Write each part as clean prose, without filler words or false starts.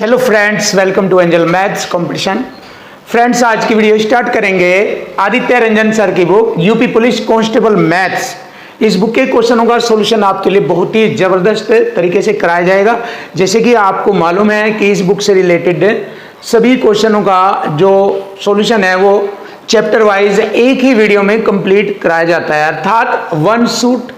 Hello friends, welcome to Angel maths competition. Friends, आज की video start करेंगे Aditya Ranjan sir की book UP police constable maths. इस book के क्वेश्चनों का सॉल्यूशन आपके लिए बहुत ही ज़बरदस्त तरीके से कराया जाएगा। जैसे कि आपको मालूम है कि इस बुक से रिलेटेड सभी क्वेश्चनों का जो सॉल्यूशन है वो चैप्टर वाइज एक ही वीडियो में कंप्लीट कराया जाता है, अर्थात वन शूट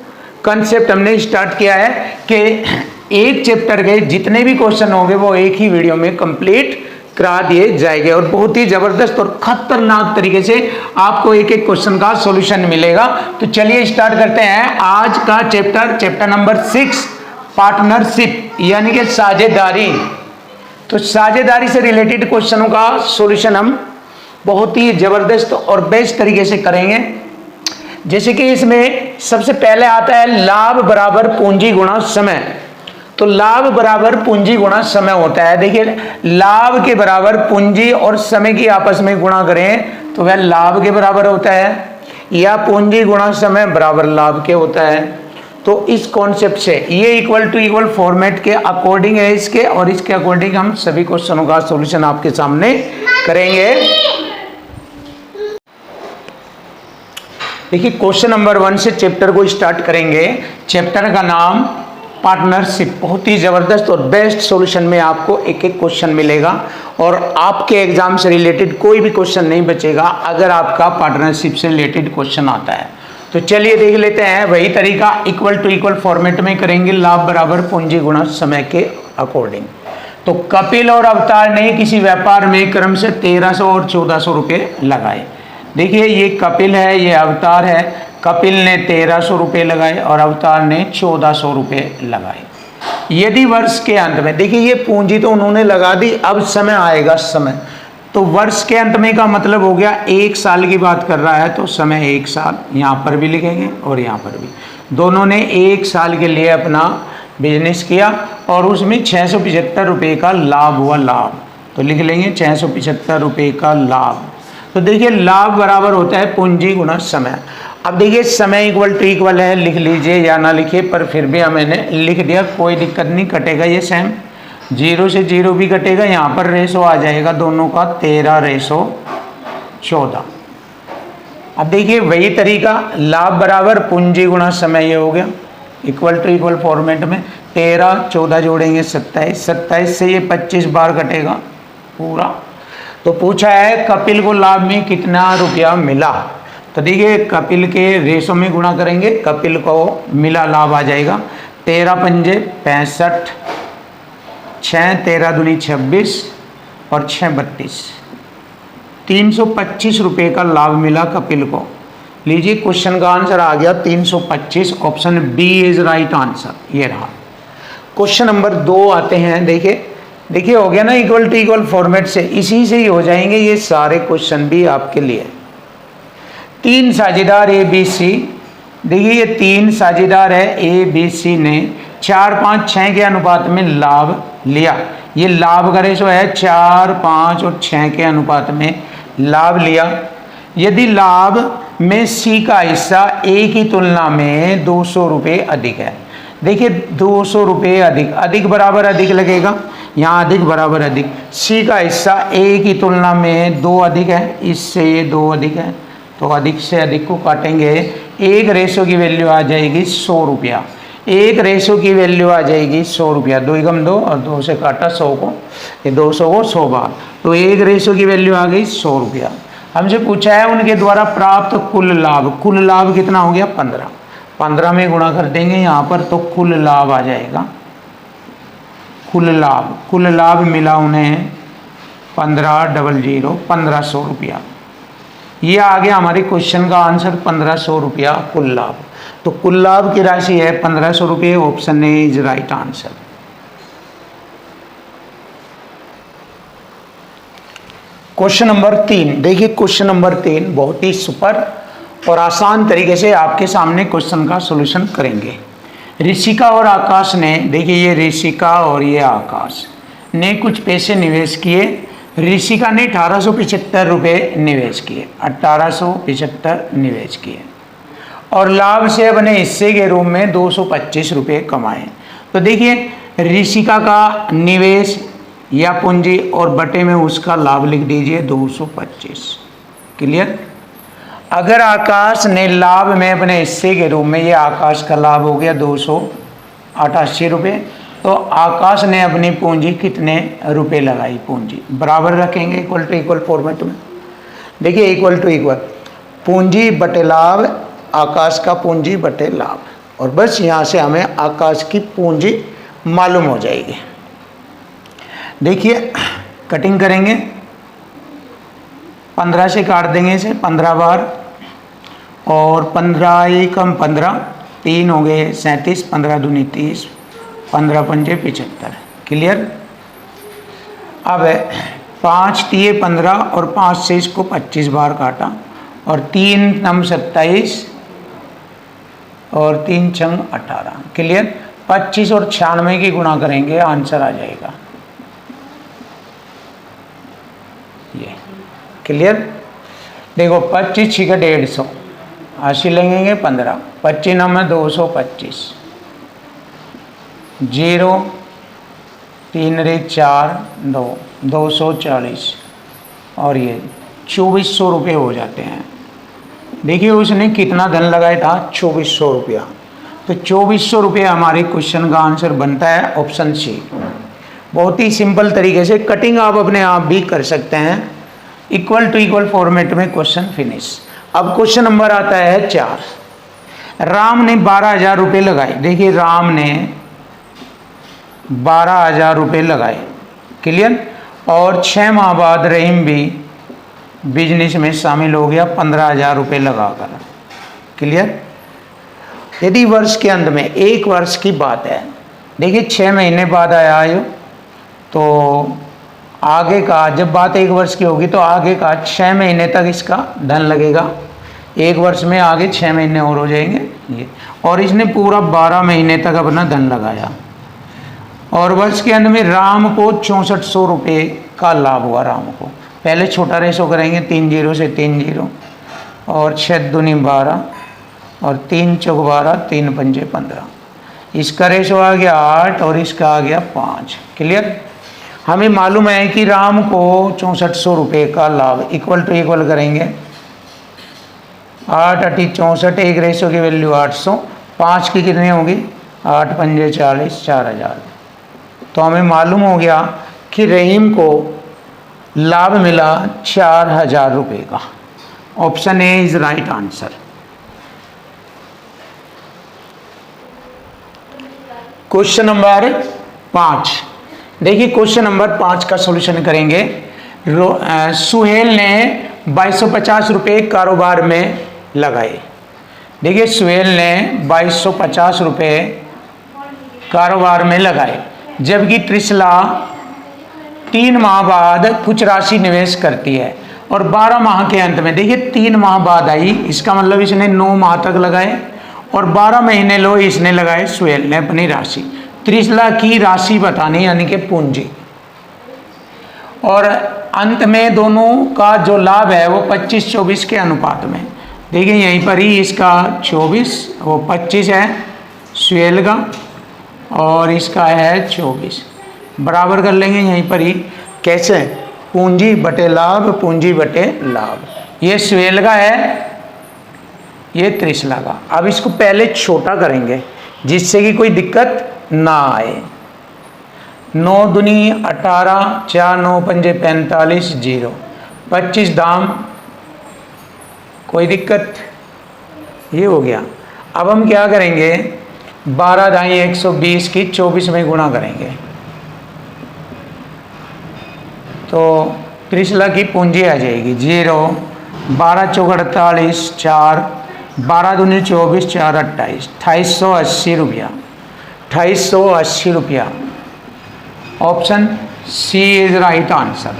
कंसेप्ट हमने स्टार्ट किया है कि एक चैप्टर के जितने भी क्वेश्चन होंगे वो एक ही वीडियो में कंप्लीट करा दिए जाएंगे और बहुत ही जबरदस्त और खतरनाक तरीके से आपको एक एक क्वेश्चन का सॉल्यूशन मिलेगा। तो चलिए स्टार्ट करते हैं आज का चैप्टर नंबर 6, पार्टनरशिप यानी कि साझेदारी। तो साझेदारी से रिलेटेड क्वेश्चनों का सॉल्यूशन हम बहुत ही जबरदस्त और बेस्ट तरीके से करेंगे। जैसे कि इसमें सबसे पहले आता है लाभ बराबर पूंजी गुणा समय। तो लाभ बराबर पूंजी गुणा समय होता है। देखिए, लाभ के बराबर पूंजी और समय की आपस में गुणा करें तो वह लाभ के बराबर होता है, या पूंजी गुणा समय बराबर लाभ के होता है। तो इस कॉन्सेप्ट से ये इक्वल टू इक्वल फॉर्मेट के अकॉर्डिंग है इसके, और इसके अकॉर्डिंग हम सभी क्वेश्चनों का सॉल्यूशन आपके सामने करेंगे। देखिए, क्वेश्चन नंबर 1 से चैप्टर को स्टार्ट करेंगे। चैप्टर का नाम पार्टनरशिप। बहुत ही जबरदस्त और बेस्ट सॉल्यूशन में आपको एक एक क्वेश्चन मिलेगा और आपके एग्जाम से रिलेटेड कोई भी क्वेश्चन नहीं बचेगा अगर आपका पार्टनरशिप से रिलेटेड क्वेश्चन आता है। तो चलिए देख लेते हैं। वही तरीका इक्वल टू इक्वल फॉर्मेट में करेंगे, लाभ बराबर पूंजी गुणा समय के अकॉर्डिंग। तो कपिल और अवतार ने किसी व्यापार में क्रम से 1300 और 1400 रुपये लगाए। देखिए, ये कपिल है, ये अवतार है। कपिल ने 1300 रुपये लगाए और अवतार ने 1400 रुपये लगाए। यदि वर्ष के अंत में, देखिए ये पूंजी तो उन्होंने लगा दी, अब समय आएगा समय। तो वर्ष के अंत में का मतलब हो गया 1 साल की बात कर रहा है, तो समय 1 साल यहाँ पर भी लिखेंगे और यहाँ पर भी। दोनों ने 1 साल के लिए अपना बिजनेस किया और उसमें 675 रुपये का लाभ हुआ। लाभ तो लिख लेंगे 675 रुपये का लाभ। तो देखिए, लाभ बराबर होता है पूंजी गुणा समय। अब देखिए, समय इक्वल टू इक्वल है, लिख लीजिए या ना लिखिए, पर फिर भी मैंने लिख दिया, कोई दिक्कत नहीं, कटेगा ये सेम। 0 से 0 भी कटेगा, यहाँ पर रेशो आ जाएगा दोनों का 13:14। अब देखिए वही तरीका, लाभ बराबर पूंजी गुणा समय, ये हो गया इक्वल टू इक्वल फॉर्मेट में। 13 14 जोड़ेंगे 27, 27 से ये 25 बार कटेगा पूरा। तो पूछा है कपिल को लाभ में कितना रुपया मिला। तो देखिए, कपिल के रेशो में गुणा करेंगे, कपिल को मिला लाभ आ जाएगा 13 पंजे 65, 6 13 दूनी 26 और 6 32, 325 रुपये का लाभ मिला कपिल को। लीजिए, क्वेश्चन का आंसर आ गया 325। Option B is right answer. ये रहा। क्वेश्चन नंबर 2 आते हैं। देखिए हो गया ना इक्वल टू इक्वल फॉर्मेट से, इसी से ही हो जाएंगे ये सारे क्वेश्चन भी आपके लिए। 3 साझेदार ए बी सी। देखिए, ये 3 साझेदार है ए बी सी ने 4 5 6 के अनुपात में लाभ लिया। ये लाभ का रेशो है 4 5 और 6 के अनुपात में लाभ लिया। यदि लाभ में सी का हिस्सा ए की तुलना में 200 रुपये अधिक है। देखिए, 200 रुपये अधिक बराबर अधिक लगेगा, यहाँ अधिक बराबर अधिक। सी का हिस्सा ए की तुलना में 2 अधिक है, इससे ये 2 अधिक है, तो अधिक से अधिक को काटेंगे। एक रेशो की वैल्यू आ जाएगी 100 रुपया। एक रेशो की वैल्यू आ जाएगी 100 रुपया। 2 × 2 और 2 से काटा 100 को, ये 200 को 100 बार, तो एक रेशो की वैल्यू आ गई 100 रुपया। हमसे पूछा है उनके द्वारा प्राप्त कुल लाभ। कुल लाभ कितना हो गया 15। 15 में गुणा कर देंगे यहाँ पर, तो कुल लाभ आ जाएगा। कुल लाभ मिला उन्हें 1500 रुपया। ये आ गया हमारे क्वेश्चन का आंसर 1500 रुपया कुल लाभ। तो कुल लाभ की राशि है 1500 रुपये। Option A is right answer. Question number 3। देखिए, क्वेश्चन नंबर 3 बहुत ही सुपर और आसान तरीके से आपके सामने क्वेश्चन का सॉल्यूशन करेंगे। ऋषिका और आकाश ने, देखिए ये ऋषिका और ये आकाश ने कुछ पैसे निवेश किए। ऋषिका ने 1875 रुपये निवेश किए, 1875 निवेश किए और लाभ से अपने हिस्से के रूप में 225 रुपये कमाए। तो देखिए, ऋषिका का निवेश या पूंजी और बटे में उसका लाभ लिख दीजिए 225। क्लियर। अगर आकाश ने लाभ में अपने हिस्से के रूप में, ये आकाश का लाभ हो गया 288 रुपये, तो आकाश ने अपनी पूंजी कितने रुपए लगाई, पूंजी बराबर रखेंगे इक्वल टू इक्वल फॉर्मेट में। देखिए इक्वल टू इक्वल पूंजी बटे लाभ, आकाश का पूंजी बटे लाभ, और बस यहाँ से हमें आकाश की पूंजी मालूम हो जाएगी। देखिए कटिंग करेंगे, 15 से काट देंगे इसे 15 बार, और 15 एकम 15, 3 हो गए 37, 15 दूनी 30, 15 पंजे 75। क्लियर। अब 5 तिये 15 और 5 से इसको 25 बार काटा, और 3 नम 27 और 3 छंग 18। क्लियर। 25 और 96 की गुणा करेंगे, आंसर आ जाएगा ये। क्लियर। देखो 25 छिका 150, 80 लगेंगे 15, 25 नम 225, 0 3 रे 4 2 240, और ये 2400 रुपये हो जाते हैं। देखिए उसने कितना धन लगाया था, 2400 रुपया। तो 2400 रुपये हमारे क्वेश्चन का आंसर बनता है ऑप्शन सी। बहुत ही सिंपल तरीके से कटिंग आप अपने आप भी कर सकते हैं, इक्वल टू इक्वल फॉर्मेट में क्वेश्चन फिनिश। अब क्वेश्चन नंबर आता है 4। राम ने 12,000 रुपये लगाए। देखिए राम ने 12,000 रुपये लगाए। क्लियर। और 6 माह बाद रहीम भी बिजनेस में शामिल हो गया 15,000 रुपये लगाकर। क्लियर। यदि वर्ष के अंत में, एक वर्ष की बात है, देखिए 6 महीने बाद आया है, तो आगे का जब बात 1 वर्ष की होगी तो आगे का 6 महीने तक इसका धन लगेगा। 1 वर्ष में आगे 6 महीने और हो जाएंगे ये, और इसने पूरा 12 महीने तक अपना धन लगाया, और वर्ष के अंत में राम को 6400 रुपये का लाभ हुआ। राम को पहले छोटा रेशो करेंगे, 3 0 से 3 0, और 6 दूनी 12, और 3 चौक 12, 3 पंजे 15। इसका रेशो आ गया 8 और इसका आ गया 5। क्लियर। हमें मालूम है कि राम को 6400 रुपये का लाभ, इक्वल टू इक्वल करेंगे, 8 8 64, एक रेशो की वैल्यू 800, 5 की कितनी होगी, 8 पंजे 40, 4000। तो हमें मालूम हो गया कि रहीम को लाभ मिला 4000 रुपये का। Option A is right answer. Question number 5। देखिए क्वेश्चन नंबर 5 का सॉल्यूशन करेंगे। सुहेल ने 2250 रुपये कारोबार में लगाए। देखिए सुहेल ने 2250 रुपये कारोबार में लगाए, जबकि त्रिशला 3 माह बाद कुछ राशि निवेश करती है, और 12 माह के अंत में, देखिए 3 माह बाद आई, इसका मतलब इसने 9 माह तक लगाए, और 12 महीने लो इसने लगाए सुहेल ने अपनी राशि। त्रिशला की राशि बतानी यानी कि पूंजी, और अंत में दोनों का जो लाभ है वो 25-24 के अनुपात में। देखिए यहीं पर ही इसका 24, वो 25 है सुहेल का, और इसका है 24, बराबर कर लेंगे यहीं पर ही। कैसे, पूंजी बटे लाभ, पूंजी बटे लाभ। ये सुहेल का है, ये त्रिशला का। अब इसको पहले छोटा करेंगे जिससे कि कोई दिक्कत ना आए। 9 दूनी 18, 4 9 पंजे 45, 0 25 दाम, कोई दिक्कत, ये हो गया। अब हम क्या करेंगे, 12 दाई 120 की 24 में गुणा करेंगे, तो त्रिशला की पूंजी आ जाएगी 0, 12 चौक 48, 4 12 दूनी 24, 4 28, 2880 रुपया, 2880 रुपया। Option C is right answer.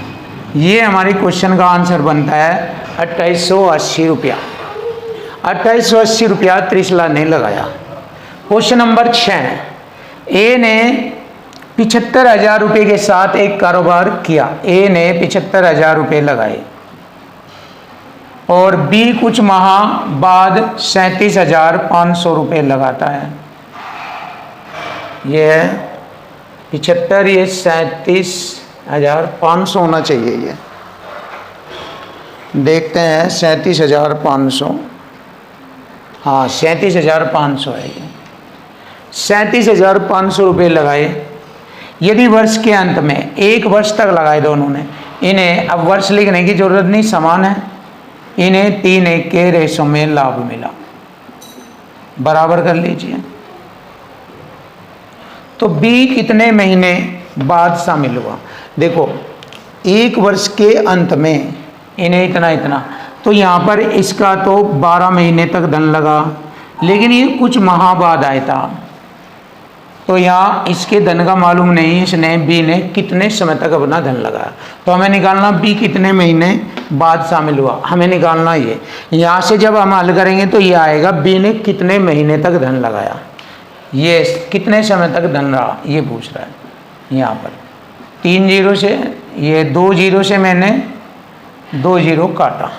ये हमारे क्वेश्चन का आंसर बनता है 2880 रुपया। 2880 रुपया त्रिशला ने लगाया। Question number 6। ए ने 75,000 रुपये के साथ एक कारोबार किया। ए ने 75,000 रुपये लगाए, और बी कुछ माह बाद 37,500 रुपये लगाता है। ये 75, ये 37, 37,500 होना चाहिए। ये देखते हैं 37,500, हाँ 37,500 है ये। 37,500 रुपये लगाए। यदि वर्ष के अंत में 1 वर्ष तक लगाए दोनों ने, इन्हें अब वर्ष लिखने की जरूरत नहीं, समान है, इन्हें 3:1 के रेशो में लाभ मिला। बराबर कर लीजिए। तो बी कितने महीने बाद शामिल हुआ? देखो 1 वर्ष के अंत में इन्हें इतना इतना, तो यहाँ पर इसका तो 12 महीने तक धन लगा, लेकिन ये कुछ माह बाद आया था, तो यहाँ इसके धन का मालूम नहीं, इसने बी ने कितने समय तक अपना धन लगाया। तो हमें निकालना बी कितने महीने बाद शामिल हुआ, हमें निकालना ये। यहाँ से जब हम हल करेंगे तो ये आएगा बी ने कितने महीने तक धन लगाया, ये कितने समय तक धन रहा ये पूछ रहा है। यहाँ पर 3 जीरो से, ये 2 जीरो से मैंने 2 जीरो काटा।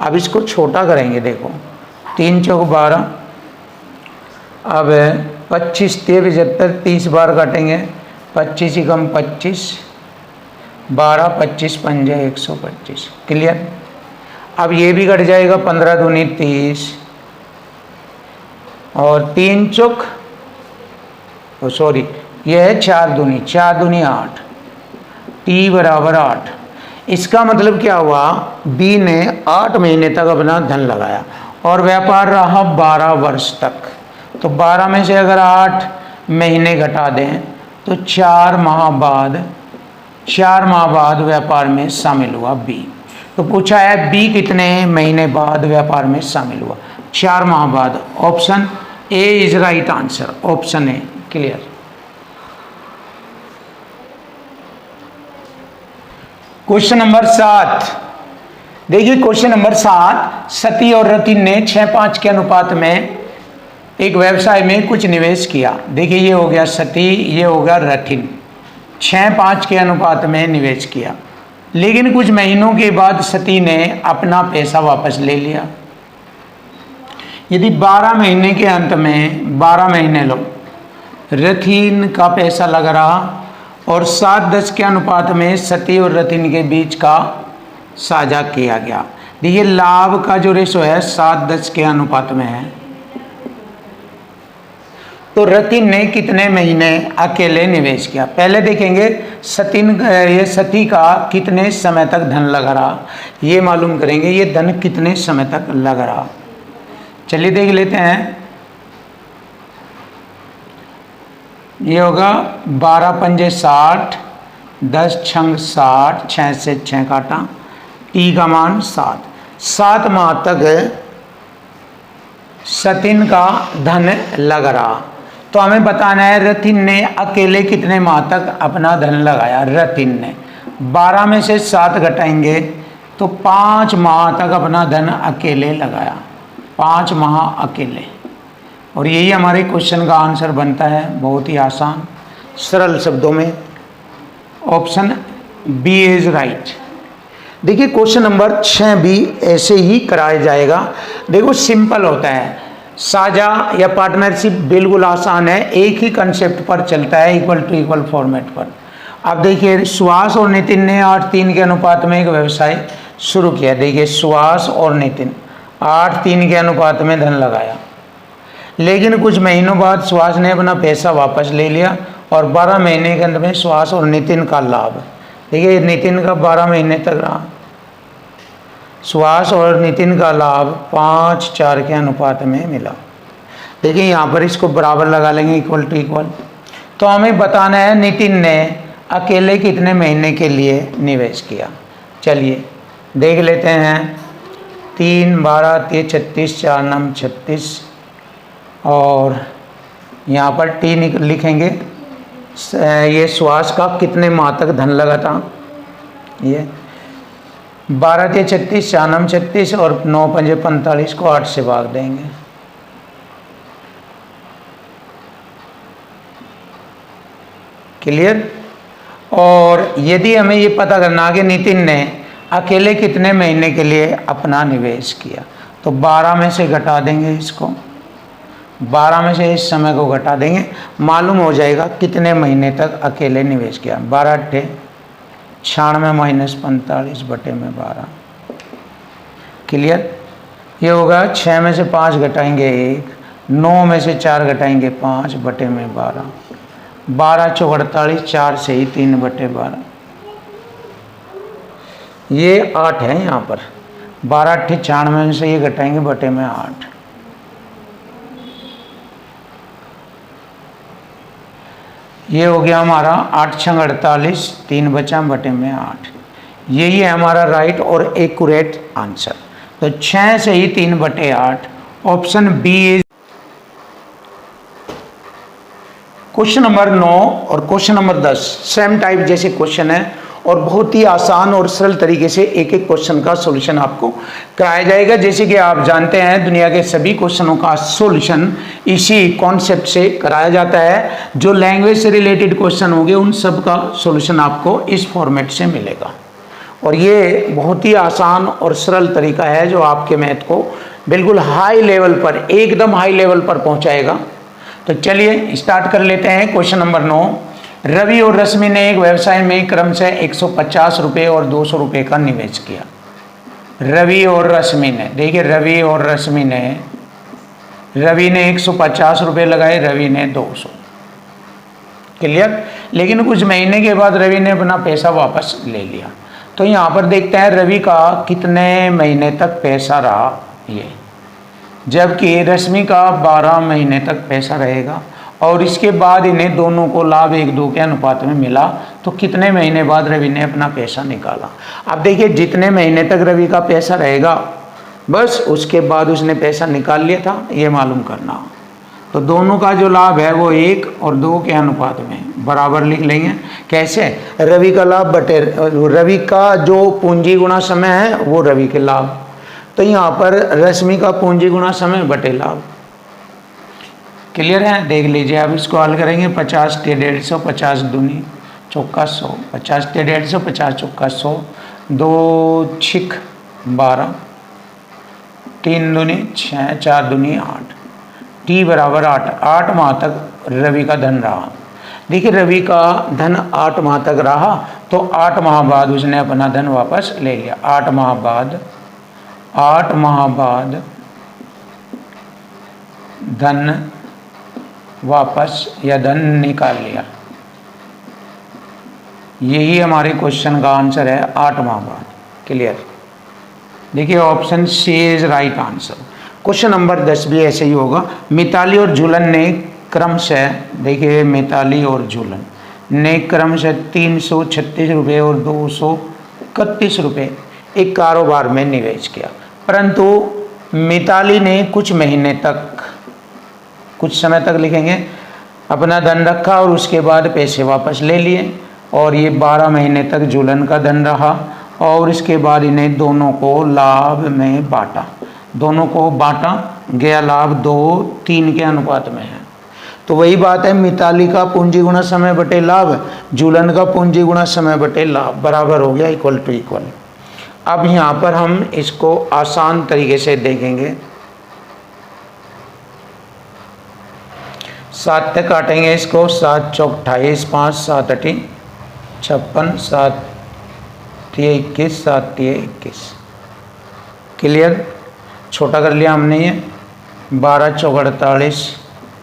अब इसको छोटा करेंगे, देखो 3 चौक 12, अब 25 3 75, 30 बार काटेंगे, 25 एकम 25, 12 25 पंजे 125। क्लियर? अब ये भी कट जाएगा, 15 दूनी 30 और 3 चौक सॉरी ये है 4 दूनी 8, टी बराबर 8। इसका मतलब क्या हुआ, बी ने 8 महीने तक अपना धन लगाया और व्यापार रहा 12 वर्ष तक। तो 12 में से अगर 8 महीने घटा दें तो 4 माह बाद व्यापार में शामिल हुआ बी। तो पूछा है बी कितने महीने बाद व्यापार में शामिल हुआ? 4 माह बाद। Option A is right answer, option A. Clear? Question number 7 देखिए, क्वेश्चन नंबर 7, सती और रतिन ने 6:5 के अनुपात में एक व्यवसाय में कुछ निवेश किया। देखिए ये हो गया सती, ये हो गया रतिन, 6:5 के अनुपात में निवेश किया, लेकिन कुछ महीनों के बाद सती ने अपना पैसा वापस ले लिया। यदि 12 महीने के अंत में 12 महीने लो, रतिन का पैसा लग रहा और 7:10 के अनुपात में सती और रतिन के बीच का साझा किया गया। देखिए लाभ का जो रेशो है 7:10 के अनुपात में है। तो रतिन ने कितने महीने अकेले निवेश किया? पहले देखेंगे ये सती का कितने समय तक धन लग रहा, ये मालूम करेंगे, ये धन कितने समय तक लग रहा। चलिए देख लेते हैं। ये होगा 12 पंजे 60, 10 छंग 60, 6 से 6 काटा, टी का मान 7 माह तक सतिन का धन लग रहा। तो हमें बताना है रतिन ने अकेले कितने माह तक अपना धन लगाया। रतिन ने 12 में से 7 घटाएंगे तो 5 माह तक अपना धन अकेले लगाया, 5 माह अकेले। और यही हमारे क्वेश्चन का आंसर बनता है, बहुत ही आसान सरल शब्दों में। Option B is right. देखिए क्वेश्चन नंबर 6 भी ऐसे ही कराया जाएगा। देखो सिंपल होता है, साझा या पार्टनरशिप बिल्कुल आसान है, एक ही कंसेप्ट पर चलता है, इक्वल टू इक्वल फॉर्मेट पर। अब देखिए सुहास और नितिन ने 8:3 के अनुपात में एक व्यवसाय शुरू किया। देखिए सुहास और नितिन 8:3 के अनुपात में धन लगाया, लेकिन कुछ महीनों बाद सुहास ने अपना पैसा वापस ले लिया और 12 महीने के अंत में सुहास और नितिन का लाभ। देखिए नितिन का 12 महीने तक रहा, सुहास और नितिन का लाभ 5:4 के अनुपात में मिला। देखिए यहाँ पर इसको बराबर लगा लेंगे, इक्वल टू इक्वल। तो हमें बताना है नितिन ने अकेले कितने महीने के लिए निवेश किया। चलिए देख लेते हैं। 3 12 3 36, 4 9 36 और यहाँ पर टी लिखेंगे। ये सुहास का कितने माह तक धन लगा था, ये 12 3 36, 4 9 36 और 9 5 45 को 8 से भाग देंगे। क्लियर? और यदि हमें ये पता करना कि नितिन ने अकेले कितने महीने के लिए अपना निवेश किया, तो 12 में से घटा देंगे इसको, 12 में से इस समय को घटा देंगे, मालूम हो जाएगा कितने महीने तक अकेले निवेश किया। 12 8 96 माइनस 45 बटे में 12। क्लियर। ये होगा 6 में से 5 घटाएंगे 1, 9 में से 4 घटाएंगे 5 बटे में 12, 12 चौक 48, 4 से ही 3 बटे 12। ये 8 है यहाँ पर, 12 अट्ठे 96 में से ये घटाएंगे बटे में 8। ये हो गया हमारा 8 छंग 48, 3 बचा बटे में 8। यही है हमारा राइट और एक्यूरेट आंसर। तो 6 से ही 3 बटे 8, option B is. Question number 9 और क्वेश्चन नंबर 10 सेम टाइप जैसे क्वेश्चन है और बहुत ही आसान और सरल तरीके से एक एक क्वेश्चन का सॉल्यूशन आपको कराया जाएगा। जैसे कि आप जानते हैं दुनिया के सभी क्वेश्चनों का सॉल्यूशन इसी कॉन्सेप्ट से कराया जाता है। जो लैंग्वेज से रिलेटेड क्वेश्चन होंगे उन सब का सॉल्यूशन आपको इस फॉर्मेट से मिलेगा और ये बहुत ही आसान और सरल तरीका है जो आपके मैथ को बिल्कुल हाई लेवल पर, एकदम हाई लेवल पर पहुंचाएगा। तो चलिए स्टार्ट कर लेते हैं। क्वेश्चन नंबर 9, रवि और रश्मि ने एक व्यवसाय में क्रमशः 150 रुपये और 200 रुपये का निवेश किया। रवि और रश्मि ने, देखिए रवि और रश्मि ने, रवि ने 150 रुपये लगाए, रवि ने 200। क्लियर। लेकिन कुछ महीने के बाद रवि ने अपना पैसा वापस ले लिया। तो यहाँ पर देखते हैं रवि का कितने महीने तक पैसा रहा ये, जबकि रश्मि का 12 महीने तक पैसा रहेगा और इसके बाद इन्हें दोनों को लाभ 1:2 के अनुपात में मिला। तो कितने महीने बाद रवि ने अपना पैसा निकाला। अब देखिए जितने महीने तक रवि का पैसा रहेगा बस उसके बाद उसने पैसा निकाल लिया था, ये मालूम करना। तो दोनों का जो लाभ है वो 1 और 2 के अनुपात में बराबर लिख लेंगे। कैसे? रवि का लाभ बटे रवि का जो पूंजी गुणा समय है वो रवि के लाभ। तो यहाँ पर रश्मि का पूंजी गुणा समय बटे लाभ। क्लियर है। देख लीजिए अब इसको हल करेंगे। 50 × 150, 50 दूनी चौका 100, 50 × 150, 50 चौका 100, 2 छिक 12, 3 दूनी 6, 4 दूनी 8, टी बराबर 8। 8 माह तक रवि का धन रहा। देखिए रवि का धन 8 माह तक रहा तो 8 माह बाद उसने अपना धन वापस ले लिया। 8 माह बाद धन वापस या धन निकाल लिया। यही हमारे क्वेश्चन का आंसर है, 8 माह बाद। क्लियर। देखिए option C is right answer. Question number 10 भी ऐसे ही होगा। मिताली और झूलन ने क्रमशः, देखिए मिताली और झूलन ने क्रमशः 336 रुपये और 231 रुपये एक कारोबार में निवेश किया, परंतु मिताली ने कुछ महीने तक, कुछ समय तक लिखेंगे, अपना धन रखा और उसके बाद पैसे वापस ले लिए और ये 12 महीने तक झूलन का धन रहा और इसके बाद इन्हें दोनों को लाभ में बांटा। दोनों को बांटा गया लाभ 2:3 के अनुपात में है। तो वही बात है, मिताली का पूंजी गुणा समय बटे लाभ, झूलन का पूंजी गुणा समय बटे लाभ बराबर हो गया, इक्वल टू इक्वल। अब यहाँ पर हम इसको आसान तरीके से देखेंगे। 7 तक काटेंगे इसको। 7 चौक 28, 5 7 8 56, 7 3 21, 7 3 21। क्लियर। छोटा कर लिया हमने ये। 12 चौक 48,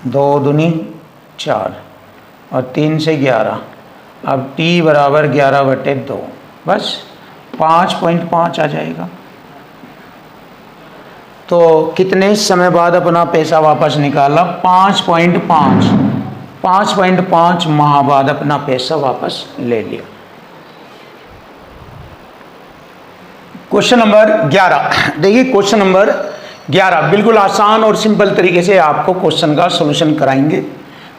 2 दूनी 4 और 3 से 11। अब t बराबर 11/2, बस 5.5 आ जाएगा। तो कितने समय बाद अपना पैसा वापस निकाला? 5.5। 5.5 माह बाद अपना पैसा वापस ले लिया। क्वेश्चन नंबर 11 देखिए। क्वेश्चन नंबर 11 बिल्कुल आसान और सिंपल तरीके से आपको क्वेश्चन का सॉल्यूशन कराएंगे।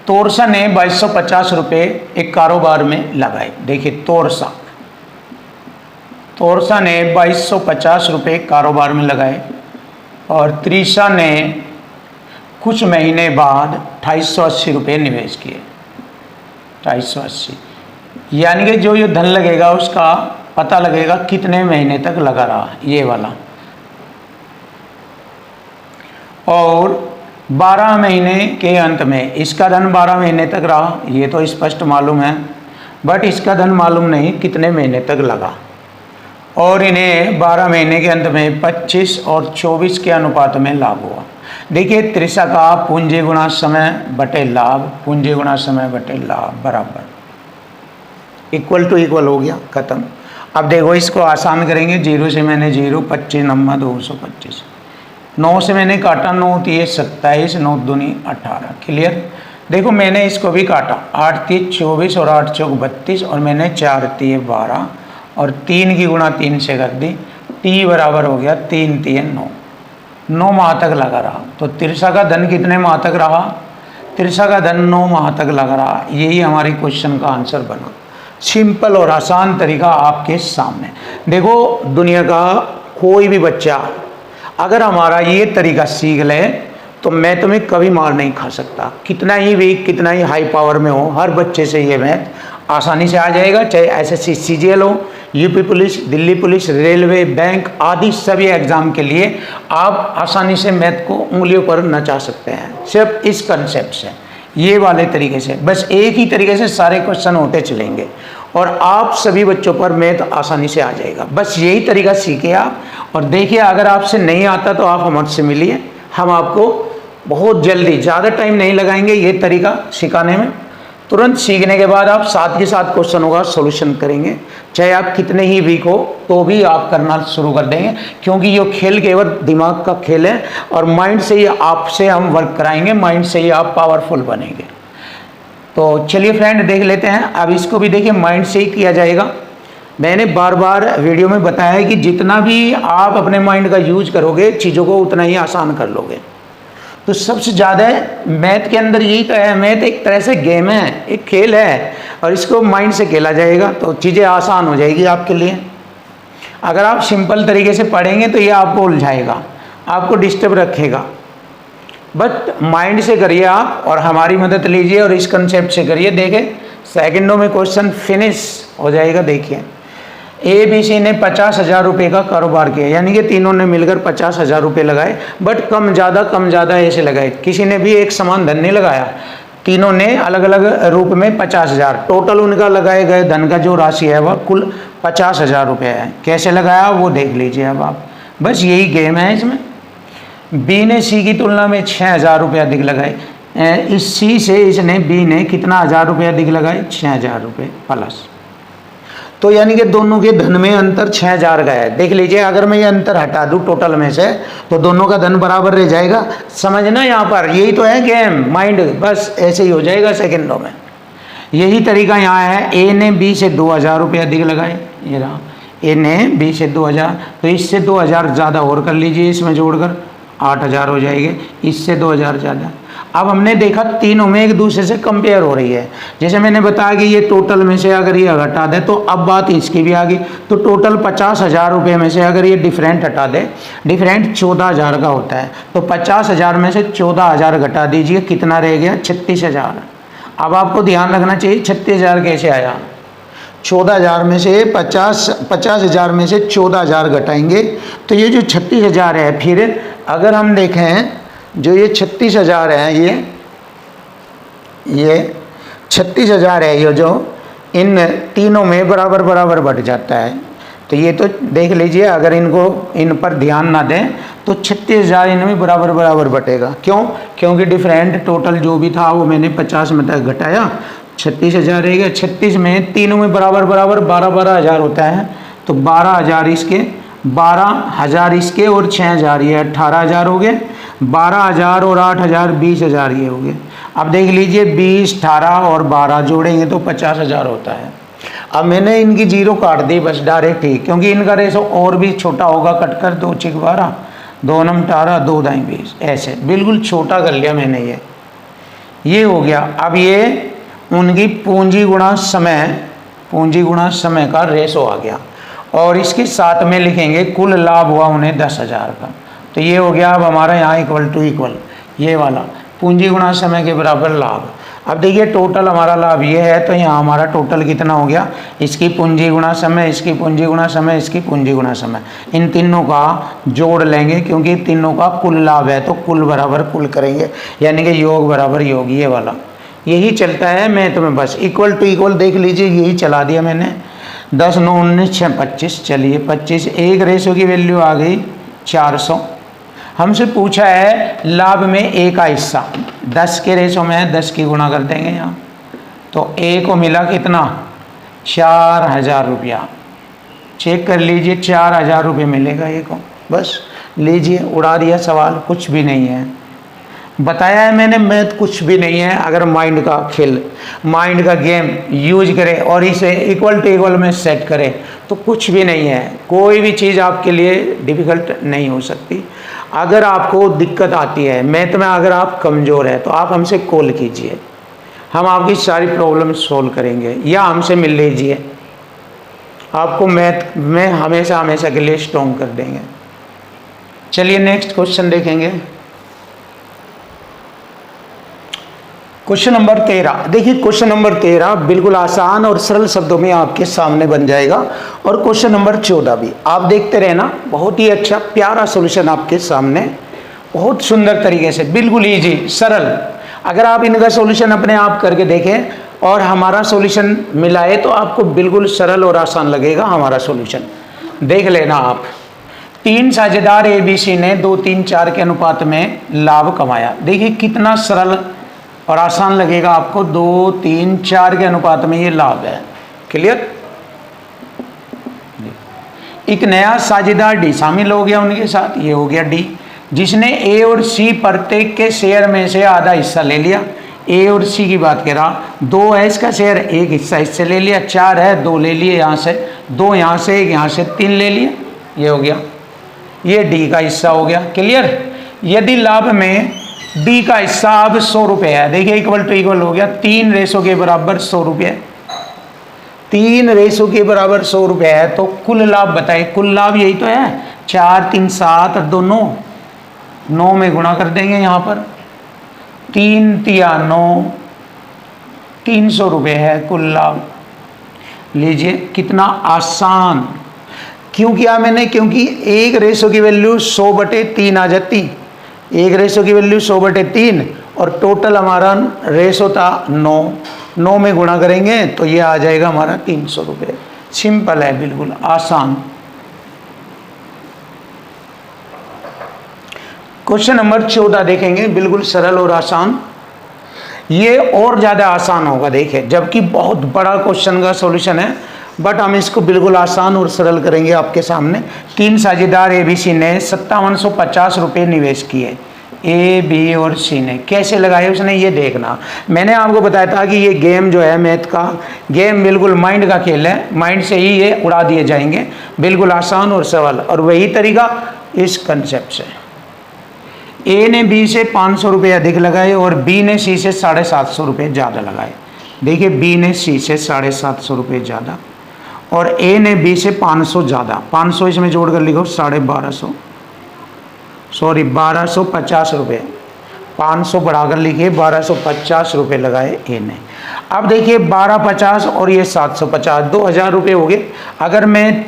तोरसा ने 2250 रुपये एक कारोबार में लगाए। देखिए तोरसा ने 2250 रुपये कारोबार में लगाए और त्रिशा ने कुछ महीने बाद 2880 रुपये निवेश किए। 2880 यानी कि जो ये धन लगेगा उसका पता लगेगा कितने महीने तक लगा रहा, ये वाला। और 12 महीने के अंत में इसका धन 12 महीने तक रहा, ये तो स्पष्ट मालूम है। बट इसका धन मालूम नहीं कितने महीने तक लगा, और इन्हें 12 महीने के अंत में 25 और 24 के अनुपात में लाभ हुआ। देखिए त्रिशा का पूंजी गुणा समय बटे लाभ, पूंजी गुणा समय बटे लाभ बराबर इक्वल टू इक्वल हो गया, खत्म। अब देखो इसको आसान करेंगे, 0 से मैंने 0, 25 नंबर 225, 9 से मैंने काटा, 9 3 27, 9 दूनी 18, क्लियर। देखो मैंने इसको भी काटा, 8 3 24 और 8 चौक 32, और मैंने 4 3 12 और 3 की गुणा 3 से कर दी, टी बराबर हो गया 3 3 9, 9 माह तक लगा रहा। तो तिरसा का धन कितने माह तक रहा? तिरसा का धन 9 माह तक लगा रहा। यही हमारी क्वेश्चन का आंसर बना। सिंपल और आसान तरीका आपके सामने। देखो दुनिया का कोई भी बच्चा अगर हमारा ये तरीका सीख ले तो मैं तुम्हें कभी मार नहीं खा सकता। कितना ही वीक, कितना ही हाई पावर में हो, हर बच्चे से ये मैथ आसानी से आ जाएगा। चाहे एसएससी सीजीएल हो, UP police, Delhi police, railway, bank आदि सभी एग्जाम के लिए आप आसानी से मैथ को उंगलियों पर नचा सकते हैं, सिर्फ इस कंसेप्ट से, ये वाले तरीके से। बस एक ही तरीके से सारे क्वेश्चन होते चलेंगे और आप सभी बच्चों पर मैथ आसानी से आ जाएगा। बस यही तरीका सीखे आप और देखिए, अगर आपसे नहीं आता तो आप हमसे मिलिए, हम आपको बहुत जल्दी, ज़्यादा टाइम नहीं लगाएंगे ये तरीका सिखाने में। तुरंत सीखने के बाद आप साथ के साथ क्वेश्चनों का सॉल्यूशन करेंगे, चाहे आप कितने ही वीक हो तो भी आप करना शुरू कर देंगे, क्योंकि ये खेल केवल दिमाग का खेल है और माइंड से ही आपसे हम वर्क कराएंगे, माइंड से ही आप पावरफुल बनेंगे। तो चलिए फ्रेंड देख लेते हैं। अब इसको भी देखिए माइंड से ही किया जाएगा। मैंने बार बार वीडियो में बताया है कि जितना भी आप अपने माइंड का यूज करोगे चीज़ों को उतना ही आसान कर लोगे। तो सबसे ज़्यादा मैथ के अंदर यही तो है, मैथ एक तरह से गेम है, एक खेल है और इसको माइंड से खेला जाएगा तो चीज़ें आसान हो जाएगी आपके लिए। अगर आप सिंपल तरीके से पढ़ेंगे तो ये आपको उलझाएगा, आपको डिस्टर्ब रखेगा। बट माइंड से करिए आप और हमारी मदद लीजिए और इस कंसेप्ट से करिए। देखें सेकंडों में क्वेश्चन फिनिश हो जाएगा। देखिए ABC ने 50,000 रुपये का कारोबार किया, यानी कि तीनों ने मिलकर 50,000 रुपये लगाए, बट कम ज़्यादा ऐसे लगाए। किसी ने भी एक समान धन नहीं लगाया, तीनों ने अलग अलग रूप में 50,000, टोटल उनका लगाए गए धन का जो राशि है वह कुल 50,000 रुपये है। कैसे लगाया वो देख लीजिए अब आप, बस यही गेम है इसमें। B ने C की तुलना में 6,000 रुपये अधिक लगाए। इस C से इसने B ने कितना 1,000 रुपये अधिक लगाए? 6,000 रुपये प्लस। तो यानी कि दोनों के धन में अंतर 6,000 का है। देख लीजिए, अगर मैं ये अंतर हटा दूं टोटल में से तो दोनों का धन बराबर रह जाएगा। समझना यहाँ पर, यही तो है गेम, माइंड बस ऐसे ही हो जाएगा सेकंडों में। यही तरीका यहाँ है। A ने B से 2,000 रुपये अधिक लगाए, ये रहा A ने B से 2,000, तो इससे 2,000 ज़्यादा और कर लीजिए, इसमें जोड़कर 8,000 हो जाएंगे, इससे 2,000 ज़्यादा। अब हमने देखा तीनों में एक दूसरे से कंपेयर हो रही है। जैसे मैंने बताया कि ये टोटल में से अगर ये हटा दे तो अब बात इसकी भी आ गई। तो टोटल 50,000 रुपये में से अगर ये डिफरेंट हटा दे, डिफरेंट 14,000 का होता है, तो 50,000 में से 14,000 घटा दीजिए, कितना रह गया? 36,000। अब आपको ध्यान रखना चाहिए 36,000 कैसे आया। 14,000 में से 50,000 में से 14,000 घटाएंगे तो ये जो 36,000 है, फिर अगर हम देखें जो ये 36,000 है, ये 36,000 है, ये जो इन तीनों में बराबर बराबर बढ़ जाता है। तो ये तो देख लीजिए, अगर इनको इन पर ध्यान ना दें तो 36,000 इनमें बराबर बराबर बटेगा। क्यों? क्योंकि डिफरेंट टोटल जो भी था वो मैंने 50 में तक घटाया, 36,000 रहेगा। 36 में तीनों में बराबर बराबर 12,000 होता है, तो 12,000 इसके, 12,000 इसके और 6,000 ये 18,000 हो गए। 12,000 और 8,000 20,000 ये हो गए। अब देख लीजिए 20, 18 और 12 जोड़ेंगे तो 50,000 होता है। अब मैंने इनकी जीरो काट दी बस डायरेक्ट ही, क्योंकि इनका रेशो और भी छोटा होगा, कटकर 2 6 12, 2 9 18, 2 दाई 20, ऐसे बिल्कुल छोटा कर लिया मैंने। ये हो गया। अब ये उनकी पूंजी गुणा समय का रेशो आ गया और इसके साथ में लिखेंगे कुल लाभ हुआ उन्हें 10,000 का। तो ये हो गया अब हमारा यहाँ इक्वल टू इक्वल, ये वाला पूंजी गुणा समय के बराबर लाभ। अब देखिए टोटल हमारा लाभ ये है, तो यहाँ हमारा टोटल कितना हो गया? इसकी पूंजी गुणा समय, इसकी पूंजी गुणा समय, इसकी पूंजी गुणा समय, इन तीनों का जोड़ लेंगे क्योंकि तीनों का कुल लाभ है, तो कुल बराबर कुल करेंगे, यानी कि योग बराबर योग, ये वाला यही चलता है मैथ में, बस इक्वल टू इक्वल देख लीजिए, यही चला दिया मैंने। 10 9 19 6 25, चलिए 25, एक रेशो की वैल्यू आ गई 400। हमसे पूछा है लाभ में ए का हिस्सा, 10 के रेशो में है, 10 की गुणा कर देंगे यहाँ, तो ए को मिला कितना 4000 रुपया। चेक कर लीजिए 4000 रुपये मिलेगा ए को, बस लीजिए उड़ा दिया सवाल, कुछ भी नहीं है। बताया है मैंने मैथ कुछ भी नहीं है, अगर माइंड का खेल, माइंड का गेम यूज करें और इसे इक्वल टू इक्वल में सेट करें तो कुछ भी नहीं है। कोई भी चीज़ आपके लिए डिफ़िकल्ट नहीं हो सकती। अगर आपको दिक्कत आती है मैथ में, अगर आप कमज़ोर हैं तो आप हमसे कॉल कीजिए, हम आपकी सारी प्रॉब्लम सॉल्व करेंगे, या हमसे मिल लीजिए, आपको मैथ में हमेशा हमेशा के लिए स्ट्रॉन्ग कर देंगे। चलिए नेक्स्ट क्वेश्चन देखेंगे। क्वेश्चन नंबर 13, देखिए क्वेश्चन नंबर 13 बिल्कुल आसान और सरल शब्दों में आपके सामने बन जाएगा, और क्वेश्चन नंबर 14 भी आप देखते रहना, बहुत ही अच्छा प्यारा सॉल्यूशन आपके सामने, बहुत सुंदर तरीके से, बिल्कुल इजी सरल। अगर आप इनका सॉल्यूशन अपने आप करके देखें और हमारा सॉल्यूशन मिलाए तो आपको बिल्कुल सरल और आसान लगेगा हमारा सॉल्यूशन। देख लेना आप, 3 साझेदार ABC ने 2 3 4 के अनुपात में लाभ कमाया। देखिए कितना सरल और आसान लगेगा आपको, 2 3 4 के अनुपात में ये लाभ है। क्लियर। एक नया साझेदार D शामिल हो गया उनके साथ, ये हो गया D, जिसने A और C प्रत्येक के शेयर में से आधा हिस्सा ले लिया। A और C की बात कर रहा, 2 है इसका शेयर, एक हिस्सा इससे ले लिया, 4 है 2 ले लिए यहाँ से, 2 यहाँ से, 1 यहाँ से, 3 ले लिए, ये हो गया, ये D का हिस्सा हो गया। क्लियर। यदि लाभ में D का हिस्सा अब 100 रुपये है, देखिए इक्वल टू इक्वल हो गया, 3 रेशो के बराबर 100 रुपये, 3 रेशो के बराबर 100 रुपये है, तो कुल लाभ बताइए। कुल लाभ यही तो है, 4 3 7 और 2 9, 9 में गुणा कर देंगे यहाँ पर, 3 3 9, 300 रुपये है कुल लाभ। लीजिए कितना आसान, क्यों किया मैंने, क्योंकि एक रेशो की वैल्यू 100/3 आ जाती, एक रेशो की वैल्यू 100/3 और टोटल हमारा रेशो था 9, 9 में गुणा करेंगे तो ये आ जाएगा हमारा 300 रुपये। सिंपल है, बिल्कुल आसान। क्वेश्चन नंबर 14 देखेंगे, बिल्कुल सरल और आसान, ये और ज़्यादा आसान होगा देखिए, जबकि बहुत बड़ा क्वेश्चन का सॉल्यूशन है, बट हम इसको बिल्कुल आसान और सरल करेंगे आपके सामने। 3 साझेदार ABC ने 5750 रुपये निवेश किए, A B और C ने। कैसे लगाए उसने ये देखना। मैंने आपको बताया था कि ये गेम जो है मैथ का गेम बिल्कुल माइंड का खेल है, माइंड से ही ये उड़ा दिए जाएंगे, बिल्कुल आसान और सरल, और वही तरीका इस कंसेप्ट से। A ने B से 500 रुपये अधिक लगाए और B ने C से 750 रुपये ज़्यादा लगाए। देखिए B ने C से 750 रुपये ज़्यादा और A ने B से 500 ज़्यादा, 500 इसमें जोड़ कर लिखो 1250 रुपये, 500 बढ़ाकर लिखिए 1250 रुपये लगाए A ने। अब देखिए 1250 और ये 750, 2000 रुपये हो गए। अगर मैं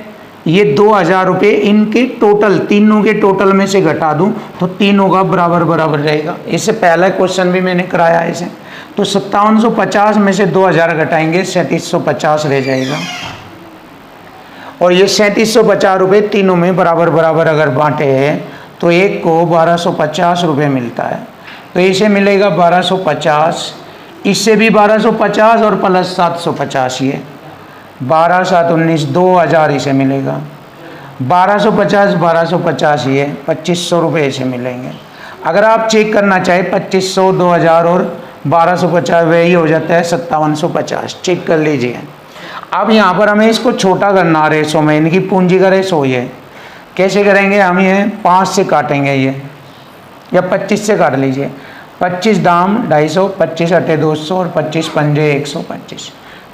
ये 2000 रुपये इनके टोटल, तीनों के टोटल में से घटा दूं तो तीनों का बराबर बराबर रहेगा। इससे पहला क्वेश्चन भी मैंने कराया है इसे, तो 5750 में से 2000 घटाएंगे 3750 रह जाएगा, और ये 3750 रुपये तीनों में बराबर बराबर अगर बांटे हैं तो एक को 1250 रुपये मिलता है, तो इसे मिलेगा 1250, इससे भी 1250 और प्लस 750, ये 12 7 19, 2000 इसे मिलेगा, 1250 ये 2500 रुपये इसे मिलेंगे। अगर आप चेक करना चाहे 2500, 2000 और 1250 वही हो जाता है 5750, चेक कर लीजिए। अब यहाँ पर हमें इसको छोटा करना रेशो में, इनकी पूंजी का रेशो ये कैसे करेंगे, हम ये 5 से काटेंगे ये, या 25 से काट लीजिए, 25 दाम 250, 25 अटे 200 और 25 पंजे 125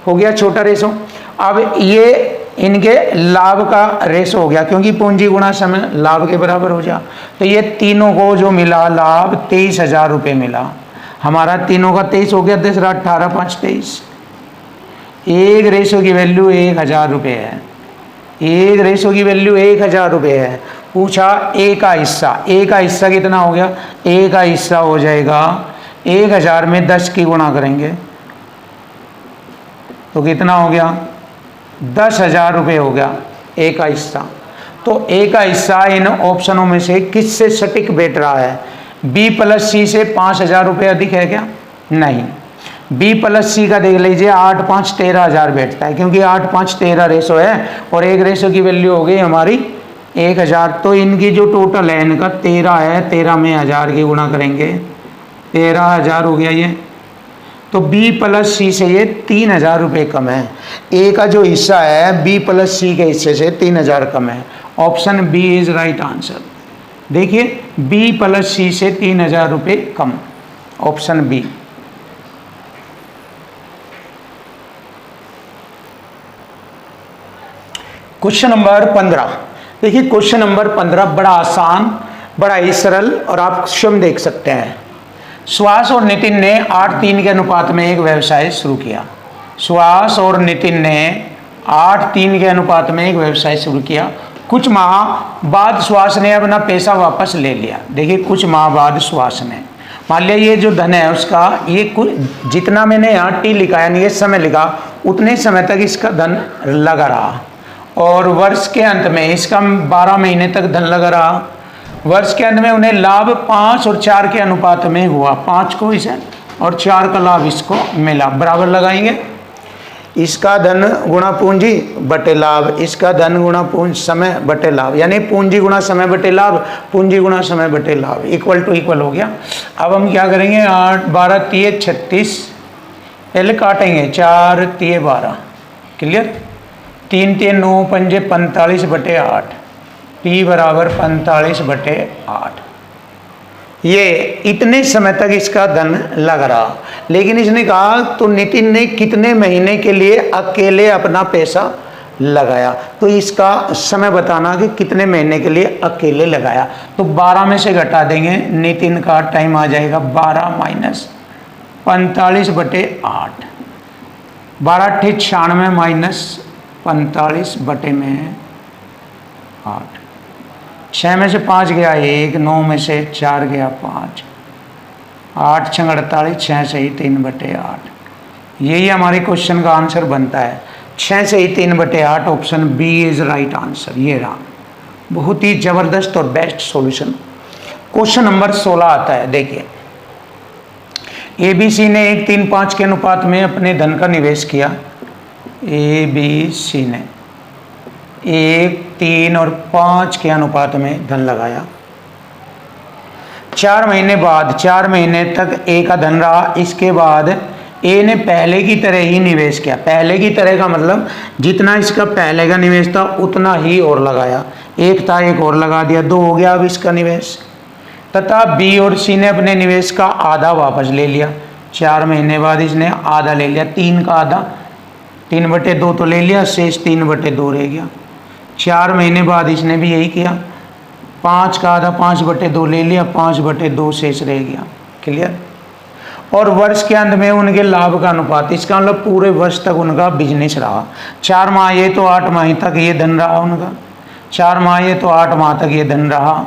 हो गया छोटा रेशो। अब ये इनके लाभ का रेशो हो गया, क्योंकि पूंजी गुणा समय लाभ के बराबर हो जा, तो ये तीनों को जो मिला लाभ 23,000 रुपये मिला, हमारा तीनों का 23 हो गया, दूसरा 18 5 23, एक रेशो की वैल्यू 1000 रुपये है, एक रेशो की वैल्यू 1000 रुपये है। पूछा ए का हिस्सा, ए का हिस्सा कितना हो गया, ए का हिस्सा हो जाएगा 1000 में 10 की गुणा करेंगे तो कितना हो गया, 10,000 रुपये हो गया ए का हिस्सा। तो ए का हिस्सा इन ऑप्शनों में से किससे सटीक बैठ रहा है? बी प्लस सी से 5,000 रुपये अधिक है क्या? नहीं। बी प्लस सी का देख लीजिए, 8 5 13,000 बैठता है, क्योंकि 8 5 13 रेशो है और एक रेशो की वैल्यू हो गई हमारी 1000। तो इनकी जो टोटल है इनका 13 है, 13 में 1000 की गुणा करेंगे 13,000 हो गया ये। तो बी प्लस सी से ये 3,000 रुपये कम है। ए का जो हिस्सा है बी प्लस सी के हिस्से से 3,000 कम है। Option B is right answer. देखिए बी प्लस सी से 3,000 रुपये कम, ऑप्शन बी। Question number 15। देखिए क्वेश्चन नंबर 15 बड़ा आसान, बड़ा ही सरल और आप स्वयं देख सकते हैं। सुहास और नितिन ने 8:3 के अनुपात में एक व्यवसाय शुरू किया। सुहास और नितिन ने 8:3 के अनुपात में एक व्यवसाय शुरू किया। कुछ माह बाद सुहास ने अपना पैसा वापस ले लिया। देखिए कुछ माह बाद सुहास ने, मान लिया ये जो धन है उसका, ये कुछ जितना मैंने यहाँ टी लिखा यानी ये समय लिखा, उतने समय तक इसका धन लगा रहा और वर्ष के अंत में इसका 12 महीने तक धन लगा रहा। वर्ष के अंत में उन्हें लाभ 5 और 4 के अनुपात में हुआ। 5 को इसे और 4 का लाभ इसको मिला। बराबर लगाएंगे, इसका धन गुणा पूंजी बटे लाभ, इसका धन गुणा समय बटे लाभ, यानी पूंजी गुणा समय बटे लाभ, पूंजी गुणा समय बटे लाभ, इक्वल टू इक्वल हो गया। अब हम क्या करेंगे, 8 12 3 36, पहले काटेंगे 4 3 12, क्लियर। 3 3 9 5 45 बटे 8, P बराबर 45 बटे 8। ये इतने समय तक इसका धन लग रहा, लेकिन इसने कहा तो नितिन ने कितने महीने के लिए अकेले अपना पैसा लगाया, तो इसका समय बताना कि कितने महीने के लिए अकेले लगाया। तो 12 में से घटा देंगे, नितिन का टाइम आ जाएगा 12 माइनस 45 बटे 8, 12 × 96 माइनस 45 बटे में 8, 6 में से 5 गया 1, 9 में से 4 गया 5, 8 × 48, 6 से ही 3 बटे 8। यही हमारे क्वेश्चन का आंसर बनता है, 6 से ही 3 बटे 8। Option B is right answer. ये रहा बहुत ही जबरदस्त और बेस्ट सॉल्यूशन। क्वेश्चन नंबर 16 आता है। देखिए ए बी सी ने 1 3 5 के अनुपात में अपने धन का निवेश किया। ए बी सी ने 1 3 और 5 के अनुपात में धन लगाया। 4 महीने बाद, 4 महीने तक ए का धन रहा। इसके बाद ए ने पहले की तरह ही निवेश किया। पहले की तरह का मतलब जितना इसका पहले का निवेश था उतना ही और लगाया। 1 था 1 और लगा दिया, 2 हो गया अब इसका निवेश। तथा बी और सी ने अपने निवेश का आधा वापस ले लिया। 4 महीने बाद इसने आधा ले लिया, 3 का आधा, 3 बटे 2 तो ले लिया, शेष 3 बटे 2 रह गया। 4 महीने बाद इसने भी यही किया, 5 का आधा 5 बटे 2 ले लिया, 5 बटे 2 शेष रह गया, क्लियर। और वर्ष के अंत में उनके लाभ का अनुपात, इसका मतलब पूरे वर्ष तक उनका बिजनेस रहा। 4 माह ये तो 8 माह तक ये धन रहा उनका, 4 माह ये तो 8 माह तक ये धन रहा,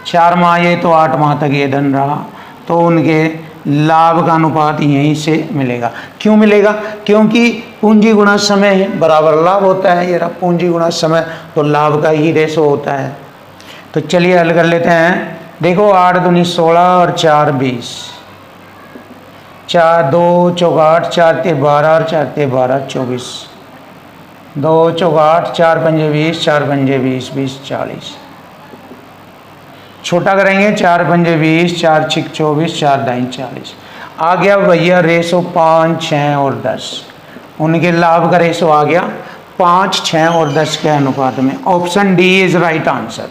4 माह ये तो 8 माह तक ये धन रहा। तो उनके लाभ का अनुपात यहीं से मिलेगा। क्यों मिलेगा? क्योंकि पूंजी गुणा समय बराबर लाभ होता है। ये रहा पूंजी गुणा समय, तो लाभ का ही रेशो होता है। तो चलिए हल कर लेते हैं। देखो 8 दूनी 16 और 4 20, 4 2 चौक 8, 4 ते 12 और 4 ते 12 24, 2 चौक 8, 4 पंजे 20, 4 पंजे 20, 20 40। छोटा करेंगे 4 पंजे 20, 4 छिक 24, 4 दाई 40। आ गया भैया रेशो 5 6 और 10। उनके लाभ का रेशो आ गया 5 6 और 10 के अनुपात में। Option D is right answer.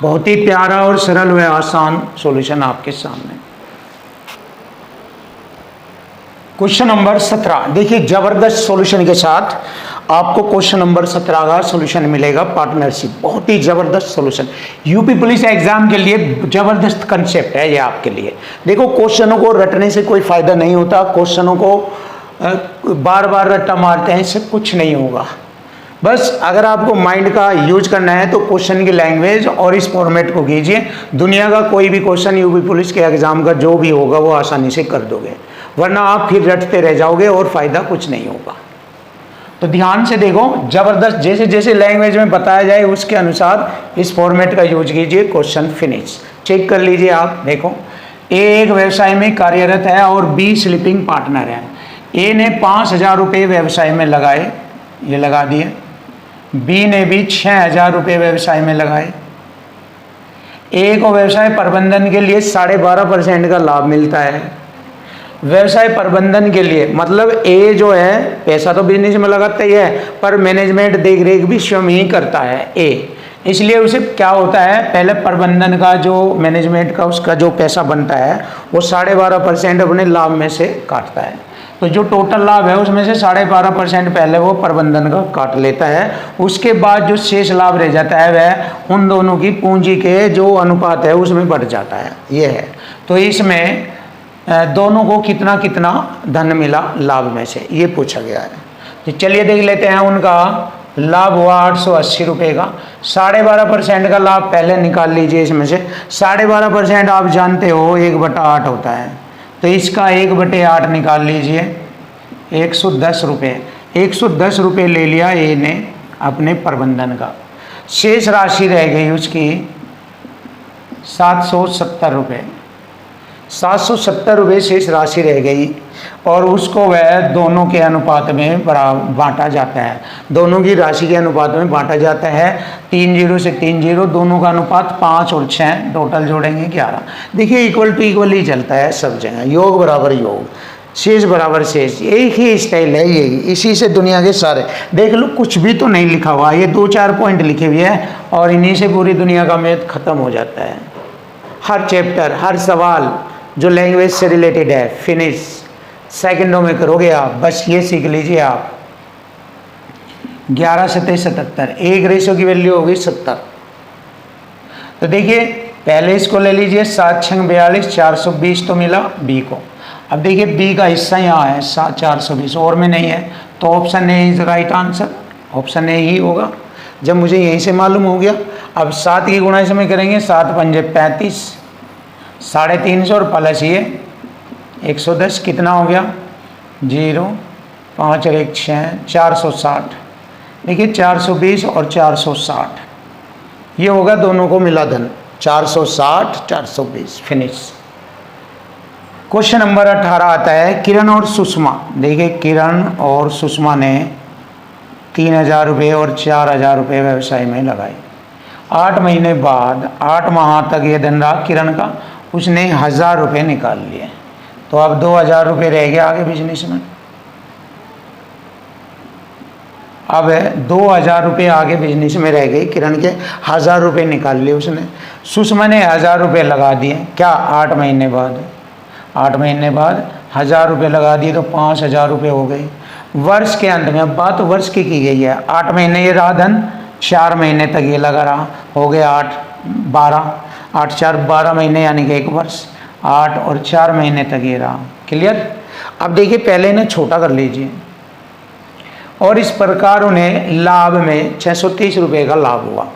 बहुत ही प्यारा और सरल व आसान सॉल्यूशन आपके सामने। Question number 17। देखिए जबरदस्त सॉल्यूशन के साथ आपको क्वेश्चन नंबर 17 का सॉल्यूशन मिलेगा, पार्टनरशिप। बहुत ही जबरदस्त सॉल्यूशन, यूपी पुलिस एग्जाम के लिए जबरदस्त कंसेप्ट है ये आपके लिए। देखो क्वेश्चनों को रटने से कोई फायदा नहीं होता, क्वेश्चनों को बार बार रट्टा मारते हैं इससे कुछ नहीं होगा। बस अगर आपको माइंड का यूज करना है तो क्वेश्चन की लैंग्वेज और इस फॉर्मेट को कीजिए। दुनिया का कोई भी क्वेश्चन यूपी पुलिस के एग्जाम का जो भी होगा वो आसानी से कर दोगे, वरना आप फिर रटते रह जाओगे और फायदा कुछ नहीं होगा। तो ध्यान से देखो, जबरदस्त, जैसे जैसे लैंग्वेज में बताया जाए उसके अनुसार इस फॉर्मेट का यूज कीजिए। क्वेश्चन फिनिश चेक कर लीजिए आप। देखो, ए एक व्यवसाय में कार्यरत है और बी स्लीपिंग पार्टनर है। ए ने 5,000 रुपये व्यवसाय में लगाए, ये लगा दिए। बी ने भी 6,000 रुपये व्यवसाय में लगाए। ए को व्यवसाय प्रबंधन के लिए 12.5% का लाभ मिलता है। व्यवसाय प्रबंधन के लिए मतलब ए जो है पैसा तो बिजनेस में लगाता ही है, पर मैनेजमेंट देख रेख भी स्वयं ही करता है ए, इसलिए उसे क्या होता है, पहले प्रबंधन का जो मैनेजमेंट का उसका जो पैसा बनता है वो 12.5% अपने लाभ में से काटता है। तो जो टोटल लाभ है उसमें से 12.5% पहले वो प्रबंधन का काट लेता है। उसके बाद जो शेष लाभ रह जाता है वह उन दोनों की पूंजी के जो अनुपात है उसमें बढ़ जाता है, ये है। तो इसमें दोनों को कितना कितना धन मिला लाभ में से, ये पूछा गया है। तो चलिए देख लेते हैं। उनका लाभ हुआ 880 रुपये का। 12.5% का लाभ पहले निकाल लीजिए। इसमें से 12.5% आप जानते हो 1/8 होता है, तो इसका 1/8 निकाल लीजिए। 110 रुपये, 110 रुपये ले लिया ए ने अपने प्रबंधन का। शेष राशि रह गई उसकी 770 रुपये। 770 रुपये शेष राशि रह गई और उसको वह दोनों के अनुपात में बांटा जाता है। दोनों की राशि के अनुपात में बांटा जाता है। 30 से 30, दोनों का अनुपात 5 और 6, टोटल जोड़ेंगे 11। देखिए इक्वल टू इक्वल ही चलता है सब जगह, योग बराबर योग, शेष बराबर शेष, एक ही स्टाइल है यही। इसी से दुनिया के सारे देख लो, कुछ भी तो नहीं लिखा हुआ, ये 2-4 पॉइंट लिखे हुए हैं और इन्हीं से पूरी दुनिया का मैथ खत्म हो जाता है। हर चैप्टर, हर सवाल जो लैंग्वेज से रिलेटेड है फिनिश सेकंडों में करोगे आप। बस ये सीख लीजिए आप। 11 से 77, एक रेशो की वैल्यू होगी 70। तो देखिए पहले इसको ले लीजिए, 7×6 42, 420 तो मिला बी को। अब देखिए बी का हिस्सा यहाँ है 420 और में नहीं है, तो option A is right answer, option A ही होगा जब मुझे यहीं से मालूम हो गया। अब 7 की गुणा इसमें करेंगे, 7 पंजे 35, 350 और प्लस ये 110 कितना हो गया 0, 5 और 1 6, 460। देखिए 420 और 460 ये होगा दोनों को मिला धन 460 420 फिनिश। क्वेश्चन नंबर 18 आता है किरण और सुषमा। देखिए किरण और सुषमा ने 3,000 रुपये और 4,000 रुपये व्यवसाय में लगाए। 8 महीने बाद 8 माह तक ये धन रहा किरण का, उसने 1,000 रुपये निकाल लिए। तो अब 2,000 रुपये रह गया आगे बिजनेस में। अब 2,000 रुपये आगे बिजनेस में रह गई किरण के, 1,000 रुपये निकाल लिए उसने। सुषमा ने 1,000 रुपये लगा दिए, क्या 8 महीने बाद, 8 महीने बाद 1,000 रुपये लगा दिए तो 5,000 रुपये हो गए। वर्ष के अंत में, अब बात वर्ष की गई है, 8 महीने ये रहा धन, 4 महीने तक ये लगा रहा, हो गया 8 12, 8 4 12 महीने यानी कि 1 वर्ष, 8 और 4 महीने तक ये रहा। क्लियर। अब देखिए पहले इन्हें छोटा कर लीजिए और इस प्रकार उन्हें लाभ में 630 रुपये का लाभ हुआ।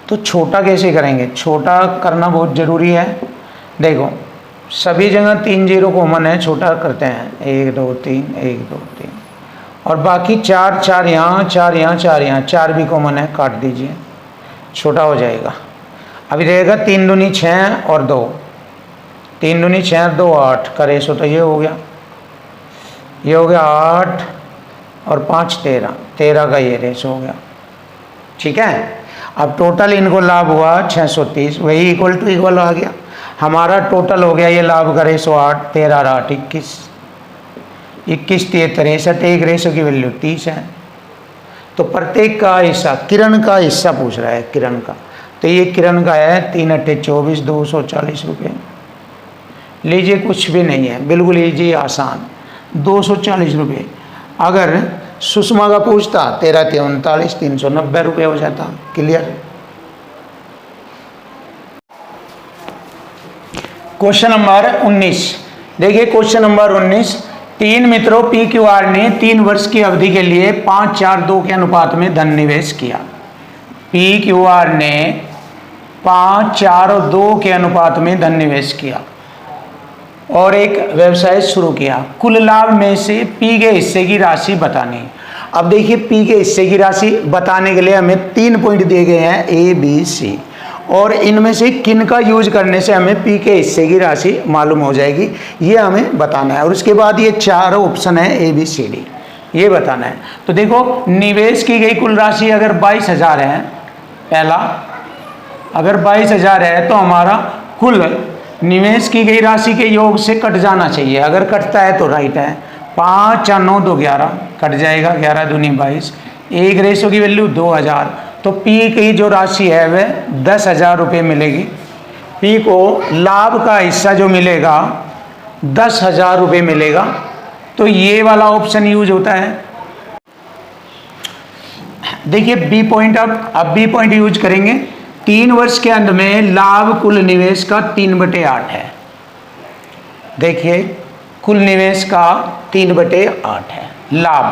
तो छोटा कैसे करेंगे, छोटा करना बहुत ज़रूरी है। देखो सभी जगह 3 0 कॉमन है, छोटा करते हैं 1 2 3 1 2 3 और बाकी 4 4 यहाँ 4 यहाँ 4 यहाँ, 4 भी कॉमन है, काट दीजिए छोटा हो जाएगा। अभी रहेगा 3 दूनी 6 और 2, 3 दूनी 6 और 2 8 का रेशो, तो ये हो गया, ये हो गया 8 और 5 13, 13 का ये रेशो हो गया। ठीक है। अब टोटल इनको लाभ हुआ 630, वही इक्वल टू इक्वल आ गया। हमारा टोटल हो गया ये लाभ का रेशो 8 13 8 21, 21 3 63, एक रेशो की वैल्यू 30 है। तो प्रत्येक का हिस्सा, किरण का हिस्सा पूछ रहा है किरण का, तो ये किरण का है 3 8 24 240 रुपये। लीजिए कुछ भी नहीं है, बिल्कुल लीजिए आसान 240 रुपये। अगर सुषमा का पूछता 13 39 390 रुपये हो जाता। क्लियर। क्वेश्चन नंबर 19 देखिए, क्वेश्चन नंबर 19, तीन मित्रों पी क्यू आर ने 3 वर्ष की अवधि के लिए 5-4-2 के अनुपात में धन निवेश किया। पी क्यू आर ने 5-4-2 के अनुपात में धन निवेश किया और एक व्यवसाय शुरू किया। कुल लाभ में से पी के हिस्से की राशि बतानी। अब देखिए पी के हिस्से की राशि बताने के लिए हमें 3 पॉइंट दिए गए हैं ए बी सी, और इनमें से किन का यूज करने से हमें पी के हिस्से की राशि मालूम हो जाएगी, ये हमें बताना है। और उसके बाद ये 4 ऑप्शन है ए बी सी डी, ये बताना है। तो देखो निवेश की गई कुल राशि अगर 22,000 है, पहला अगर 22,000 है तो हमारा कुल निवेश की गई राशि के योग से कट जाना चाहिए। अगर कटता है तो राइट है। 5 और 9 2 11 कट जाएगा, 11 दूनी 22, एक रेशो की वैल्यू 2000। तो पी की जो राशि है वह 10,000 रुपये मिलेगी। पी को लाभ का हिस्सा जो मिलेगा 10,000 रुपये मिलेगा। तो ये वाला ऑप्शन यूज होता है। देखिए बी पॉइंट, अब बी पॉइंट यूज करेंगे। 3 वर्ष के अंत में लाभ कुल निवेश का 3/8 है। देखिए कुल निवेश का 3/8 है लाभ।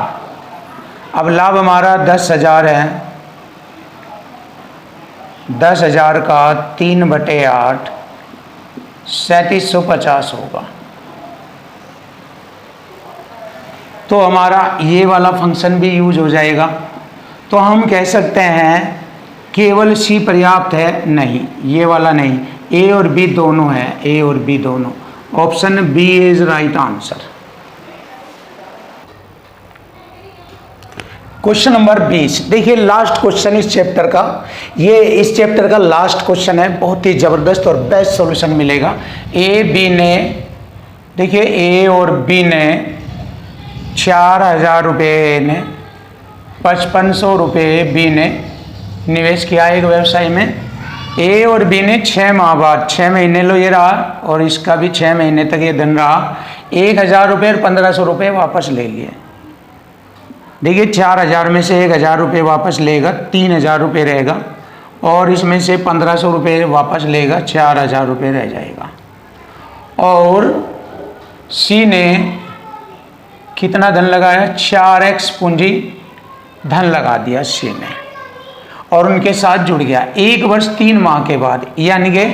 अब लाभ हमारा 10,000 है, 10,000 का 3/8 3750 होगा। तो हमारा ये वाला फंक्शन भी यूज हो जाएगा। तो हम कह सकते हैं केवल सी पर्याप्त है, नहीं ये वाला नहीं, ए और बी दोनों है, ए और बी दोनों। Option B is right answer. Question number 20, देखिए लास्ट क्वेश्चन इस चैप्टर का, ये इस चैप्टर का लास्ट क्वेश्चन है। बहुत ही जबरदस्त और बेस्ट सॉल्यूशन मिलेगा। ए बी ने, देखिए ए और बी ने 4,000 रुपये ने 5500 रुपये बी ने निवेश किया एक व्यवसाय में। ए और बी ने 6 माह बाद, 6 महीने लो ये रहा, और इसका भी 6 महीने तक ये धन रहा, 1,000 रुपये और 1,500 रुपये वापस ले लिए। देखिए 4,000 में से 1,000 रुपये वापस लेगा, 3,000 रुपये रहेगा, और इसमें से 1,500 रुपये वापस लेगा, 4,000 रुपये रह जाएगा। और सी ने कितना धन लगाया, 4x पूंजी धन लगा दिया सी ने, और उनके साथ जुड़ गया। 1 वर्ष 3 माह के बाद, यानी कि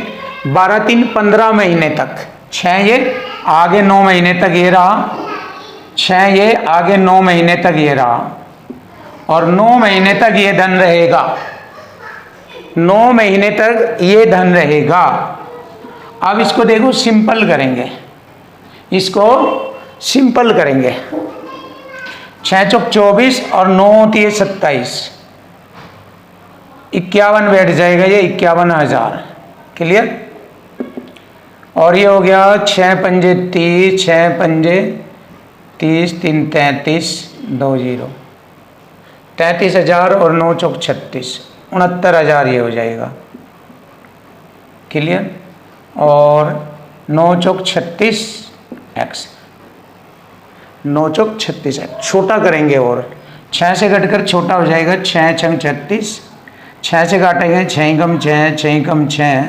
12-3 15 महीने तक, 6 ये आगे 9 महीने तक ये रहा, 6 ये आगे 9 महीने तक ये रहा, और 9 महीने तक ये धन रहेगा, 9 महीने तक ये धन रहेगा। अब इसको देखो सिंपल करेंगे, इसको सिंपल करेंगे। 6 चौक 24 और 9 होती है 27, 51 बैठ जाएगा, ये 51,000। क्लियर। और ये हो गया 6 पंजे 30, 6 पंजे 30, 3 33, 2 0, 33,000 और 9 चौक 36, 69,000 ये हो जाएगा। क्लियर। और 9 चौक 36 x, 9 चौक 36 x छोटा करेंगे, और 6 से घटकर छोटा हो जाएगा, 6 छंग 36, 6 से काटेंगे 6 कम 6, 6 कम 6,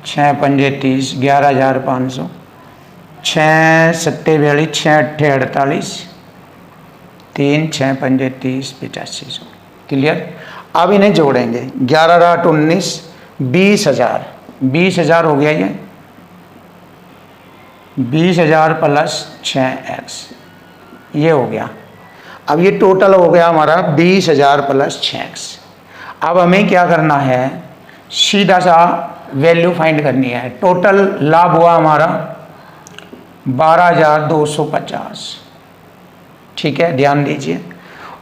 6 पंजे 30, 11,500, 6 सत्ते 42, 6 अट्ठे 48, 3 6 पंजे 30, 8500। क्लियर। अब इन्हें जोड़ेंगे, 11 8 19, 20,000, 20,000 हो गया ये, 20,000 प्लस 6x, ये हो गया। अब ये टोटल हो गया हमारा 20,000 प्लस 6x। अब हमें क्या करना है, सीधा सा वैल्यू फाइंड करनी है। टोटल लाभ हुआ हमारा 12,250, ठीक है, ध्यान दीजिए।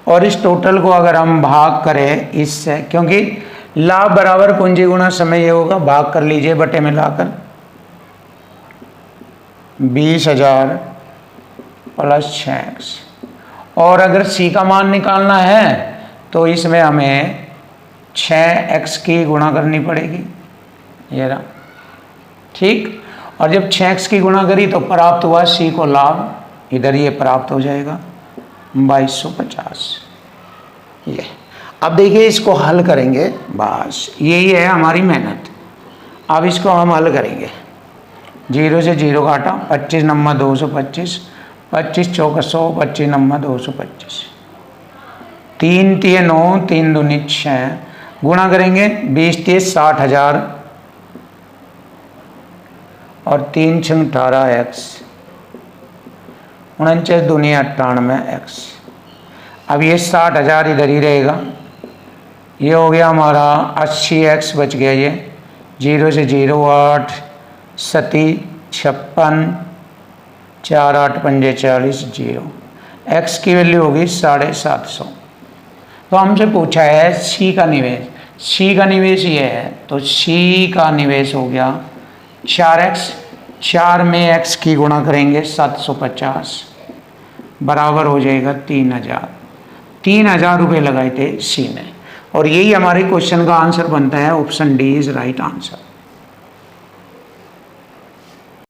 और इस टोटल को अगर हम भाग करें इससे, क्योंकि लाभ बराबर पूंजी गुणा समय ये होगा, भाग कर लीजिए बटे में लाकर, 20,000 प्लस 6x। और अगर c का मान निकालना है तो इसमें हमें 6x की गुणा करनी पड़ेगी, ये रहा, ठीक। और जब 6x की गुणा करी तो प्राप्त हुआ c को लाभ, इधर ये प्राप्त हो जाएगा 2250, ये। अब देखिए इसको हल करेंगे, बस यही है हमारी मेहनत। अब इसको हम हल करेंगे। जीरो से जीरो काटा, 25 नंबर 225, 25 चौका 100, 25 नंबर 225, 3 तिये 9, 3 दूनी 6, गुणा करेंगे 20 तिये 60,000 और 3 छंग 18 एक्स, 49 दूनी 98 एक्स। अब ये 60,000 इधर ही रहेगा, ये हो गया हमारा 80 एक्स बच गया, ये जीरो से जीरो 8 सती 56, 4 8 पंजे 40, जीरो। एक्स की वैल्यू होगी 750। तो हमसे पूछा है सी का निवेश, सी का निवेश ये है, तो सी का निवेश हो गया 4x, 4 में x की गुणा करेंगे 750 बराबर हो जाएगा 3000। 3000 रुपये लगाए थे सी ने, और यही हमारे क्वेश्चन का आंसर बनता है। Option D is right answer.